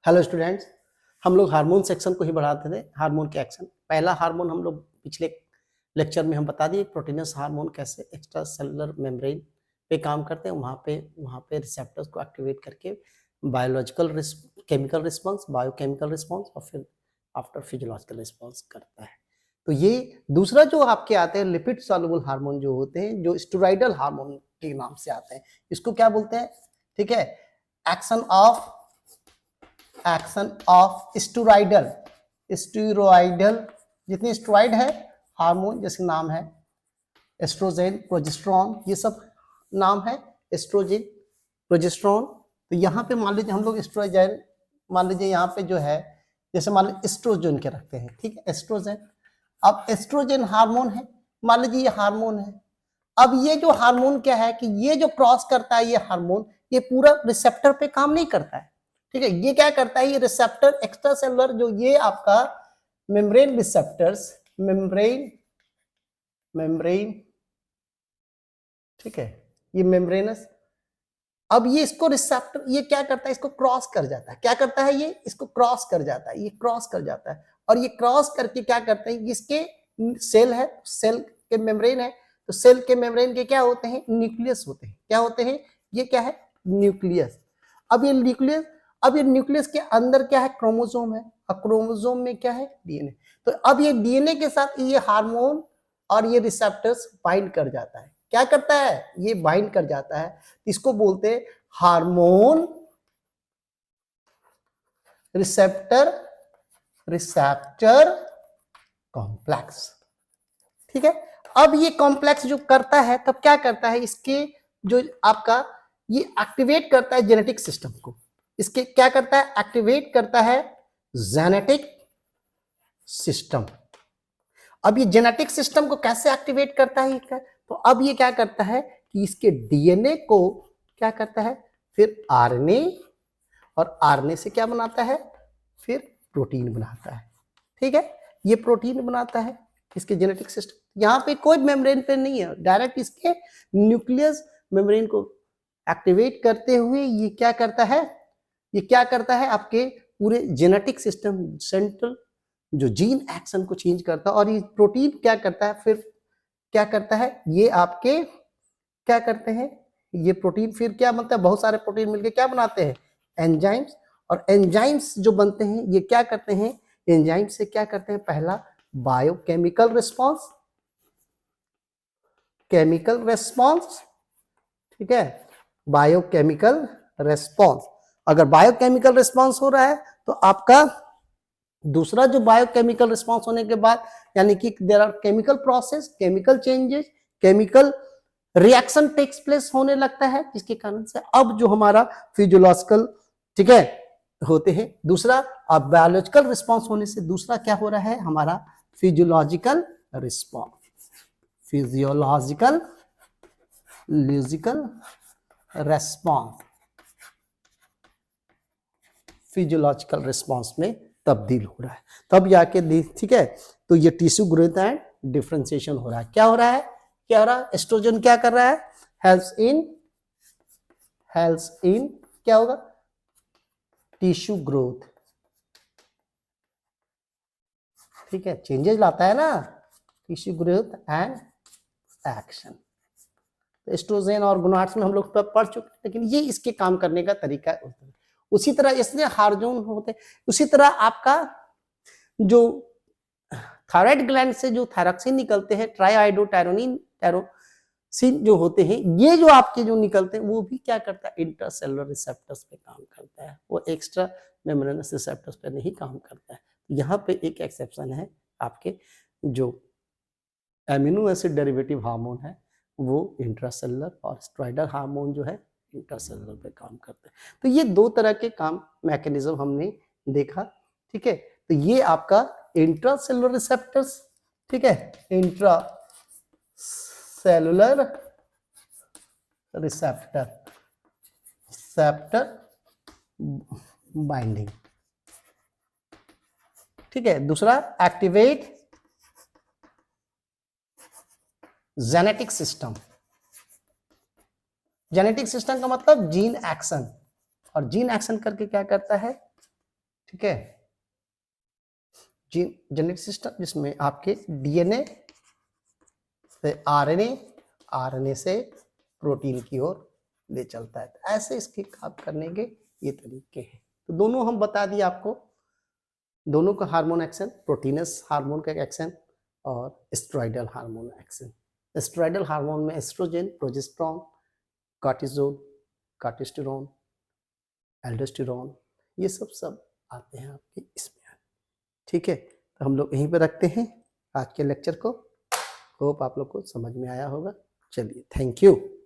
Hello students, हम लोग hormone section को ही बढ़ाते थे। हार्मोन के एक्शन, पहला हार्मोन हम लोग पिछले लेक्चर में हम बता दिए प्रोटीनस हार्मोन कैसे एक्स्ट्रा सेलुलर मेम्ब्रेन पे काम करते हैं। वहाँ पे रिसेप्टर्स को एक्टिवेट करके biological chemical response, biochemical response और फिर आफ्टर फिजियोलॉजिकल रिस्पॉन्स करता है। तो ये दूसरा जो आपके आते हैं लिपिड सॉल्युबल हार्मोन जो होते हैं, जो स्टेरॉइडल हार्मोन के नाम से आते हैं। इसको क्या बोलते हैं? ठीक है, एक्शन ऑफ स्टेरॉइडल जितने स्टेरॉइड है हार्मोन, जैसे नाम है एस्ट्रोजेन, प्रोजेस्टेरॉन, ये सब नाम है एस्ट्रोजेन, प्रोजेस्टेरॉन। तो यहाँ पे मान लीजिए हम लोग एस्ट्रोजेन, मान लीजिए यहाँ पे जो है, जैसे मान लीजिए एस्ट्रोजन के रखते हैं, ठीक है, एस्ट्रोजन। अब एस्ट्रोजन हार्मोन है, मान लीजिए ये हार्मोन है। अब ये जो हार्मोन क्या है कि ये जो क्रॉस करता है ये हार्मोन, ये पूरा रिसेप्टर पे काम नहीं करता है, ठीक है। ये क्या करता है, ये रिसेप्टर एक्स्ट्रा सेलुलर जो ये आपका मेम्ब्रेन रिसेप्टर्स, मेम्ब्रेन, ठीक है, ये मेम्ब्रेनस। अब ये इसको रिसेप्टर ये क्या करता है, इसको क्रॉस कर जाता है। क्या करता है, ये इसको क्रॉस कर जाता है, ये क्रॉस कर जाता है। और ये क्रॉस करके क्या करते हैं, इसके सेल है, सेल के मेम्ब्रेन है, तो सेल के मेम्ब्रेन के क्या होते हैं, न्यूक्लियस होते हैं। क्या होते हैं, ये क्या है, न्यूक्लियस। अब ये न्यूक्लियस के अंदर क्या है, क्रोमोसोम है, और क्रोमोसोम में क्या है, डीएनए। तो अब ये डीएनए के साथ ये हार्मोन और ये रिसेप्टर्स बाइंड कर जाता है। क्या करता है, ये बाइंड कर जाता है। इसको बोलते हैं हार्मोन रिसेप्टर कॉम्प्लेक्स, ठीक है। अब ये कॉम्प्लेक्स जो करता है, तब क्या करता है, इसके जो आपका ये एक्टिवेट करता है जेनेटिक सिस्टम को। इसके क्या करता है, एक्टिवेट करता है जेनेटिक सिस्टम। अब ये जेनेटिक सिस्टम को कैसे एक्टिवेट करता है, तो अब ये क्या करता है कि इसके डीएनए को क्या करता है, फिर आरएनए, और आरएनए से क्या बनाता है, फिर प्रोटीन बनाता है, ठीक है। ये प्रोटीन बनाता है इसके जेनेटिक सिस्टम। यहाँ पे कोई मेम्ब्रेन पे नहीं है, डायरेक्ट इसके न्यूक्लियस मेम्ब्रेन को एक्टिवेट करते हुए ये क्या करता है, आपके पूरे जेनेटिक सिस्टम, सेंट्रल जो जीन एक्शन को चेंज करता है। और ये प्रोटीन क्या करता है, फिर क्या करता है, ये आपके क्या करते हैं, ये प्रोटीन फिर क्या बनता है, बहुत सारे प्रोटीन मिलके क्या बनाते हैं, एंजाइम्स। और एंजाइम्स जो बनते हैं ये क्या करते हैं, एंजाइम से क्या करते हैं, पहला बायोकेमिकल रिस्पॉन्स, ठीक है, बायोकेमिकल रेस्पॉन्स। अगर बायोकेमिकल रिस्पॉन्स हो रहा है तो आपका दूसरा जो बायोकेमिकल रिस्पॉन्स होने के बाद, यानी कि there are chemical process, chemical changes, chemical reaction takes place होने लगता है, जिसके कारण से अब जो हमारा फिजियोलॉजिकल, ठीक है, होते हैं। दूसरा अब बायोलॉजिकल रिस्पॉन्स होने से दूसरा क्या हो रहा है, हमारा फिजियोलॉजिकल रिस्पॉन्स, फिजियोलॉजिकल रिस्पॉन्स में तब्दील हो रहा है, तब जाके, ठीक है। तो ये टिश्यू ग्रोथ एंड डिफरेंशिएशन हो रहा है। क्या हो रहा है, एस्ट्रोजन क्या कर रहा है, हेल्प्स इन क्या होगा, टिश्यू ग्रोथ, ठीक है, चेंजेस लाता है ना, tissue growth and action. Estrogen और गोनाड्स में हम लोग पढ़ चुके हैं, लेकिन ये इसके काम करने का तरीका होता है। उसी तरह इसलिए हार्मोन होते हैं। उसी तरह आपका जो थायराइड ग्लैंड से जो थायरॉक्सिन निकलते हैं, टायरोसिन जो होते हैं, ये जो आपके जो निकलते हैं, वो भी क्या करता है, इंट्रासेलुलर रिसेप्टर्स पे काम करता है, वो एक्स्ट्रा मेम्ब्रेनस रिसेप्टर्स पे नहीं काम करता है। यहाँ पे एक एक्सेप्शन है, आपके जो एमिनो एसिड डेरिवेटिव हार्मोन है वो इंट्रासेलुलर, और स्टेरॉइडल हार्मोन जो है इंट्रासेलुलर पे काम करते हैं। तो ये दो तरह के काम मैकेनिज्म हमने देखा, ठीक है। तो ये आपका इंट्रासेलुलर रिसेप्टर्स, ठीक है, इंट्रासेलुलर रिसेप्टर बाइंडिंग, ठीक है। दूसरा एक्टिवेट जेनेटिक सिस्टम का मतलब जीन एक्शन, और जीन एक्शन करके क्या करता है, ठीक है। जेनेटिक सिस्टम जिसमें आपके डीएनए से आरएनए, आरएनए से प्रोटीन की ओर ले चलता है। तो ऐसे इसके काम करने के ये तरीके हैं। तो दोनों हम बता दिए आपको, दोनों का हार्मोन एक्शन, प्रोटीनस हार्मोन का एक्शन और steroidal hormone action. Steroidal hormone में एस्ट्रोजन, प्रोजेस्टेरॉन, कॉर्टिसोल, कार्टेस्टेरोन, एल्डोस्टेरोन, ये सब आते हैं आपके इसमें। ठीक है, तो हम लोग यहीं पे रखते हैं आज के लेक्चर को। होप आप लोग को समझ में आया होगा। चलिए, थैंक यू।